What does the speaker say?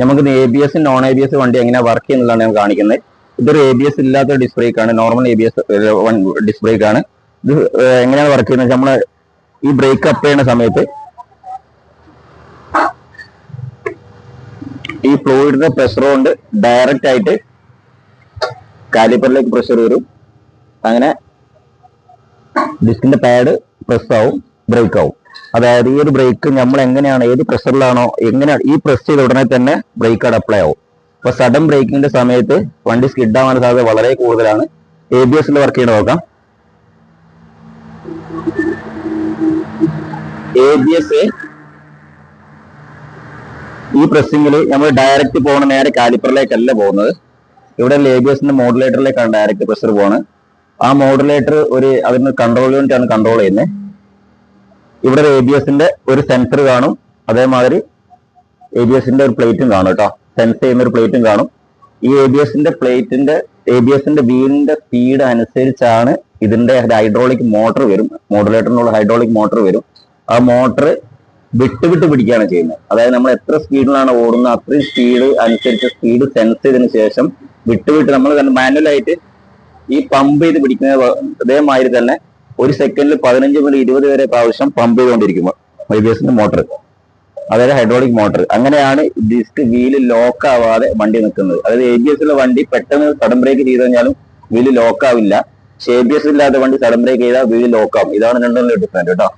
നമുക്ക് ABS non ABS വണ്ടി എങ്ങനെ വർക്ക് ചെയ്യുന്നതാണ് ഞാൻ കാണിക്കുന്നത്. ഇതൊരു ABS ഇല്ലാത്ത ഡിസ്ക് ബ്രേക്ക് ആണ്, നോർമൽ ABS ഡിസ്ക് ബ്രേക്ക് ആണ്. ഇത് എങ്ങനെയാണ് വർക്ക് ചെയ്യുന്നത്? നമ്മൾ ഈ ബ്രേക്ക് അപ്പ് ചെയ്യുന്ന സമയത്ത് ഈ ഫ്ലൂയിഡിന്റെ പ്രഷർ കൊണ്ട് ഡയറക്റ്റ് ആയിട്ട് കാലിപ്പറിലേക്ക് പ്രഷർ വരും. അങ്ങനെ ഡിസ്കിന്റെ പാഡ് പ്രസ് ആവും, ബ്രേക്ക് ആവും. അതായത് ഈ ഒരു ബ്രേക്ക് നമ്മൾ എങ്ങനെയാണ്, ഏത് പ്രഷറിലാണോ എങ്ങനെയാണ് ഈ പ്രസ് ചെയ്ത ഉടനെ തന്നെ ബ്രേക്ക് അവിടെ അപ്ലൈ ആവും. അപ്പൊ സഡൻ ബ്രേക്കിന്റെ സമയത്ത് വണ്ടി സ്കിഡ് ആവാൻ സാധ്യത വളരെ കൂടുതലാണ്. ABS വർക്ക് ചെയ്ത് നോക്കാം. ABS ഈ പ്രസ്സിങ്ങിൽ നമ്മൾ ഡയറക്റ്റ് പോകുന്ന നേരെ കാലിപ്പറിലേക്കല്ല പോകുന്നത്. ഇവിടെ ABSന്റെ മോഡുലേറ്ററിലേക്കാണ് ഡയറക്റ്റ് പ്രഷർ പോകുന്നത്. ആ മോഡുലേറ്റർ അതിന് കൺട്രോൾ യൂണിറ്റ് ആണ് കൺട്രോൾ ചെയ്യുന്നത്. ഇവിടെ ABSന്റെ ഒരു സെൻസർ കാണും, അതേമാതിരി ABSന്റെ ഒരു പ്ലേറ്റും കാണും കേട്ടോ. സെൻസ് ചെയ്യുന്ന ഒരു പ്ലേറ്റും കാണും. ഈ ABSന്റെ വീലിന്റെ സ്പീഡ് അനുസരിച്ചാണ് ഇതിന്റെ ഹൈഡ്രോളിക് മോട്ടർ വരും, മോഡുലേറ്ററിനുള്ള ഹൈഡ്രോളിക് മോട്ടർ വരും. ആ മോട്ടർ വിട്ട് പിടിക്കുകയാണ് ചെയ്യുന്നത്. അതായത് നമ്മൾ എത്ര സ്പീഡിലാണ് ഓടുന്നത് അത്രയും സ്പീഡ് അനുസരിച്ച് സ്പീഡ് സെൻസ് ചെയ്തതിനു ശേഷം വിട്ട് നമ്മൾ മാനുവലായിട്ട് ഈ പമ്പ് ചെയ്ത് പിടിക്കുന്ന അതേമാതിരി തന്നെ ഒരു സെക്കൻഡിൽ 15 മുതൽ 20 വരെ പ്രാവശ്യം പമ്പ് ചെയ്തുകൊണ്ടിരിക്കുമ്പോൾ ABSന്റെ മോട്ടർ, അതായത് ഹൈഡ്രോളിക് മോട്ടർ. അങ്ങനെയാണ് ഡിസ്ക് വീല് ലോക്ക് ആവാതെ വണ്ടി നിൽക്കുന്നത്. അതായത് ABSലുള്ള വണ്ടി പെട്ടെന്ന് സഡൻ ബ്രേക്ക് ചെയ്ത് കഴിഞ്ഞാലും വീല് ലോക്ക് ആവില്ല. പക്ഷെ ABS ഇല്ലാത്ത വണ്ടി സഡൻ ബ്രേക്ക് ചെയ്താൽ വീല് ലോക്ക് ആവും. ഇതാണ് രണ്ടും ഡിഫറൻറ്റ് കേട്ടോ.